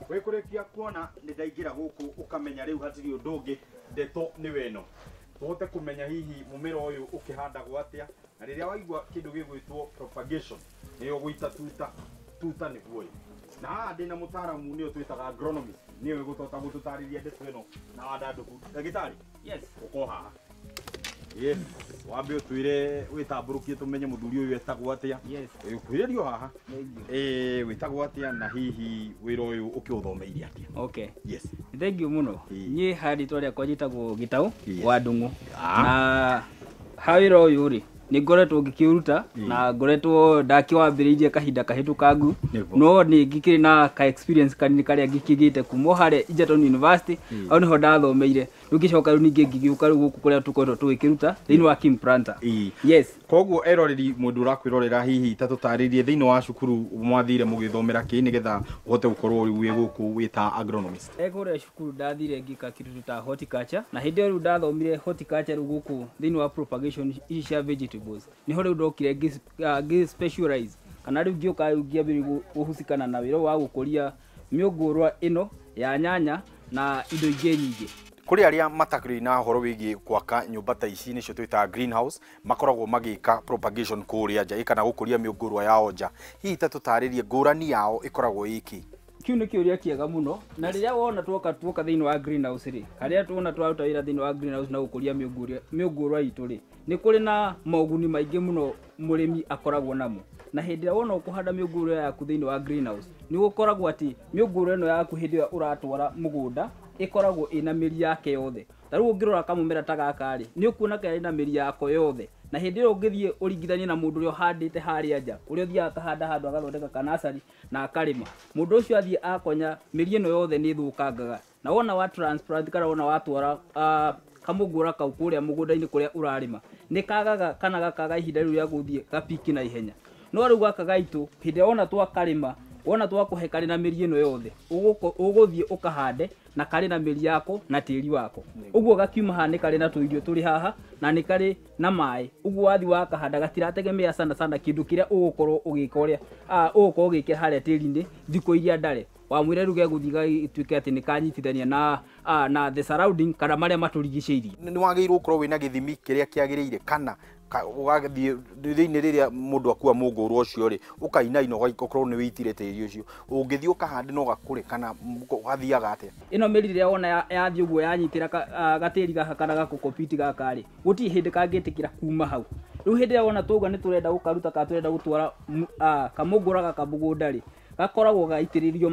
Wekurekia kuona ni ndaigira guku ukamenya riu hatiri undungi ndeto ni weno tuhote kumenya hihi mumira uyu ukihandagwo atia na riria waigua kindu gigwitwo propagation ni uguita tuta ni guoyo na haha ndina mutaramu ni twitaga agronomist ni gutota gututariria ndeto ino na wandanduku ndagitari yes uko haha yes wambe utwire witamburukie tumenye muthuri uyu etagwo atia yes ukuhiririo haha witagwo atia na hihi wira uyu ukiuthomeire atia okay yes thank you muno ni hari twaria kwa jitagwo Gitau wa Ndungu na hawira uyu ri ni ngoretwo ngikiuruta na ngoretwo ndakiwambiririe kahinda kahitukangu no ni ngikiri na ka experience kanini karia ngikigite kumo hare Egerton University au niho ndathomeire ngicoka riu ningi ngigiuka riu guku kuria tukoretwo tugikiruta thiini wa Kim Planter yes koguo eroreri mundu urakwirorera hihi tatutaririe thiini wa cukuru mwathire mugithomera ki nigetha uhote gukorwo wi guku wita agronomist egore cukuru ndathire ngika kitu ta horticulture na hindi riu ndathomire horticulture riu guku thiini wa propagation cia vegetables niho riu ndokire specialize kana riu ngioka ngiambiri guhusikana na wira wa gukuria miungurwa ino ya nyanya na indo ingi nyingi kuri aria matakiri na horo wigi gwaka nyumba ta ici nicio twita greenhouse makoragwo magika propagation kuria nja kana gukuria miungurwa yao nja hihi tatutaririe ngurani yao ikoragwo iki kiu ni kiuria kiega muno na riria wona tuoka thiini wa greenhouse ri haria tuona twaruta wira thiini wa greenhouse na gukuria miungurwa itu ri ni kuri na moguni maingi muno murimi akoragwo namo na hindi wona ukuhanda miungurwa yaku thiini wa greenhouse ni gukoragwo ati miungurwa ino yaku hindi uratwara mugunda ikoragwo ina miri yake yothe taru ngirora kamumera tagaka ri ni ukuona ka ina miri yako yothe na hindi ro ngithie uringithanie na mundu uri handite haria nja uri thia kahanda handu agathondeka kanasari na akarima mundu ucio athie akonya miri ino yothe ni thukangaga na wona wa transplant kana wona watwara kamugura kau kuria mugunda-ini kuria urarima ni kagaga kana gakaga ihinda riu ria guthie gapiki na ihenya no riu gaka gaitu hindi wona twakarima wona twakuhe kari na miri ino yothe uguthie ukahande na kari na miri yako na tiri wako uguo gakiuma ha ni kari na tuirio turi haha na ni kari na mai uguo wathi wakahanda gatirategemea sana kindu kiria ugukorwo ugika uria ugukorwo ugikira haria tiri-ini thiko iria ndare wa mwire ruge guthiga ituike ati ni kanyitithania na the surrounding kana maria maturigiceirie ni wagirwo ukorwo wina githimi kiria kiagiriire kana ugathie thiini riria mundu akua mungurwa ucio ri ukaina ino ugakorwo ni witire tiri ucio ungithie ukahandi no gakure kana gathiaga atia ino miri riria wona yathie uguo yanyitira gatiri gaka kana gakukopiti gaka ri guti hindi kangitikira kuma hau riu hindi ya wona tuga ni turenda gukaruta ka turenda gutwara kamungura gaka mugunda ri gakoragwo gaitiririo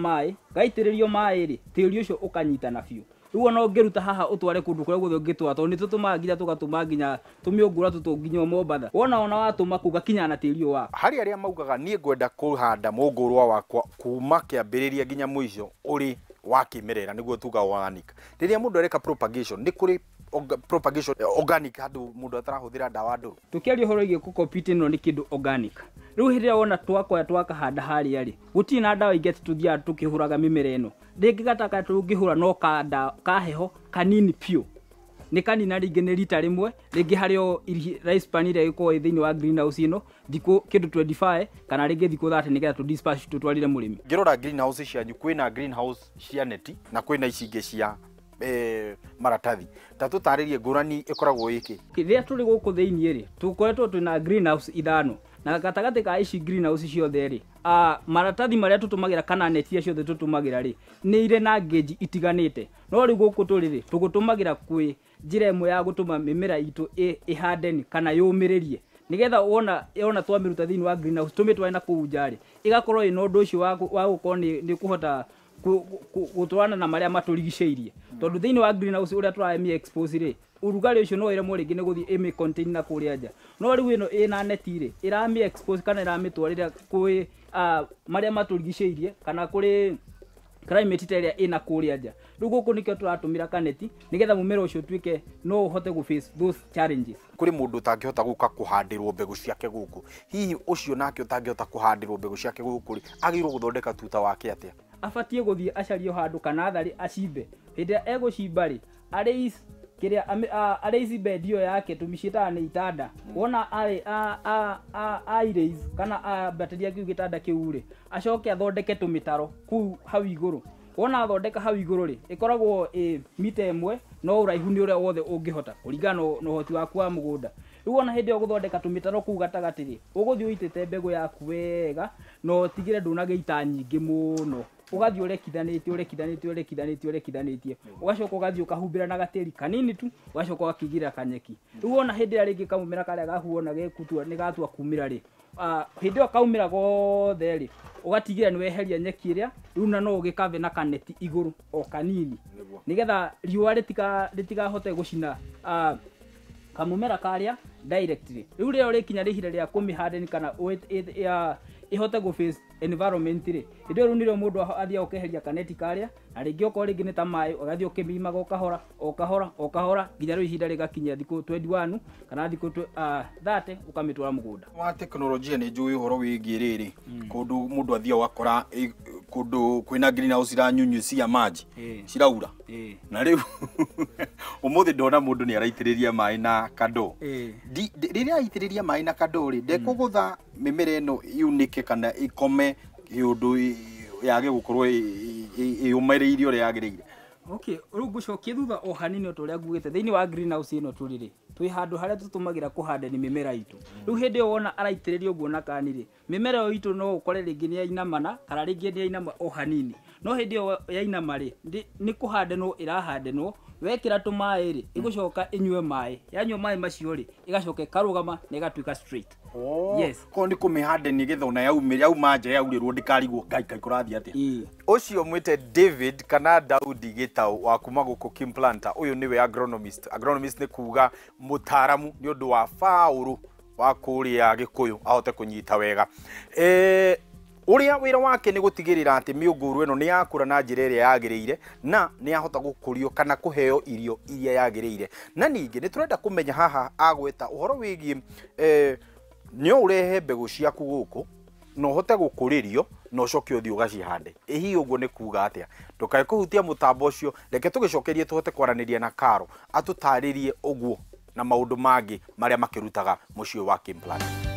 mai ri tiri ucio ukanyita na biu riu no ngiruta haha utware kundu kuria guthio ngitwa to ni tutuma nginya tugatuma nginya tumiungura tutunginya Mombatha wona watuma kuga kinya na tiri wa hari aria maugaga nie ngwenda kuhanda mungurwa wakwa kuma kiambiriria nginya muico uri wa kimerera niguo tuga organic riria mundu areka propagation ni kuri propagation organic handu mundu atarahuthira dawa nduru tukiaria horo igi kukompiti no ni kindu organic riu hiria wona twakahanda haria ri guti na dawa ingeti tuthia tukihuraga mimera ino ringi gataka tungihura no kaheho kanini pio ni kanina ringi ni rita rimwe ringi hario rice pan iria iko thiini wa greenhouse ino thiko kindu 25 kana ringi thiko 30 nigetha tu dispatch tutwarire murimi ngirora greenhouse cianyu kwina greenhouse cia neti na kwina ici ingi cia maratathi tatutaririe ngurani ikoragwo iki riria turi guku thiini ri tukoretwo twina greenhouse ithano na gatagati ka ici greenhouse ciothe ri maratathi maria tutumagira kana neti ciothe tutumagira ri ni ire na gauge itiganite no ri guku turiri tugutumagira kwi njira imwe ya gutuma mimera itu ihande kana yumiririe nigetha wona twamiruta thiini wa greenhouse tumitware na kuu njari igakorwo ino undu ucio wa gukorwo ni kuhota gutwana na maria maturigiceirie tondu thiini wa greenhouse uria turami expose ri urugari ucio no ire moringi ni guthie imi contain na kuria nja no riu ino ina neti ri irami expose kana irami twarira kwi maria maturigiceirie kana kuri climate area ina kuria nja riu guku nikio turatumira kaneti nigetha mumera ucio twike no uhote gu face those challenges kuri mundu tangihota guka kuhandirwo mbegu ciake guku hihi ucio nake utangihota kuhandirwo mbegu ciake guku ri agirwo guthondeka tuta wake atia afatie guthie acario handu kana thari acimbe hindi egucimba ri kiria araisi bedio yake tumishita ni itada wona raise kana batteria kiu gitanda kiure acoke athondeke tumitaro ku hau iguru wona thondeka hau iguru ri ikoragwo mita ĩmwe no uraihu ni uria wothe ungihota kuringana na uhoti waku wa mugunda riu ona hindi yo guthondeka tumitaro kuu gatagati ri uguthii uitite mbegu yaku wega no tigire ndunageita nyingi muno ugathii urekithanitie ugacoka ugathii ukahumbira na gatiri kanini tu ugacoka ukakigira kanyeki riu ona hindi ya ringi kamumira karia gahuona gekutua ni gatua kumira ri hindi yo kaumira gothe ri ugatigira ni weheria nyeki iria riu na no ugikave na kaneti iguru o kanini nigetha riua ritigahote gucina kamumera karia directly riu rio rikinya rihire ria kumihande kana ihote go face environment ri ndio ru niro mundu athia ukeheria kaneti karia na ringi okoro ringi ni ta mai ugathia ukimimaga okahora nginya riu ihinda rigakinya thiku 21 kana thiku 30 ukamitwara mugunda wa teknolojia ni njui horo wigie riri kundu mundu athia wakora kundu kwina greenhouse ira nyunyu cia maji ciraura na riu umuthi ndona mundu ni araitiriria mai na kando riria aitiriria mai na kando ri ndekugutha mimera eno unike kana ikome yundu yage gukorwo yumereirio ri yagirire. Okay, riu ngucokie thutha o hanini otoria ngugite thiini wa greenhouse ino turiri twi handu haria tutumagira kuhanda ni mimera itu riu hindi yo wona araitiriria uguo na kaniri mimera yo itu no ukore ringi ni yainamana kana ringi ni yainama o hanini no hindi yo yainama ri ni kuhandenwo irahandenwo wekira tumai ri igucoka inywe mai yanywa mai macio ri igacoka karugama na igatuika straight. Yes ko ndi kumihande ni githona yauma nje yaurirwo ndikarigwo ngai kurathia atia ucio mwite David kana Daudi Gitau wa kuma guku Kimplanta uyu niwe agronomist ni kuga mutaramu ni undu wa faulu wa kuria Gikuyu ahote kunyita wega uria wira wake ni gutigirira ati miunguru eno ni yakura na njira iria yagiriire na ni ahota gukurio kana kuheo irio iria yagiriire na ningi ni turenda kumenya haha agweta uhoro wigi ni urehe mbegu ciaku guku no hote gukuririo no coke uthi ugacihande ihi uguo ni kuga atia ndukae kuhutia mutambo ucio reke tugicokerie tuhote kwaraniria na Karo atutaririe uguo na maundu mangi maria makirutaga mucio wa Kimplanta.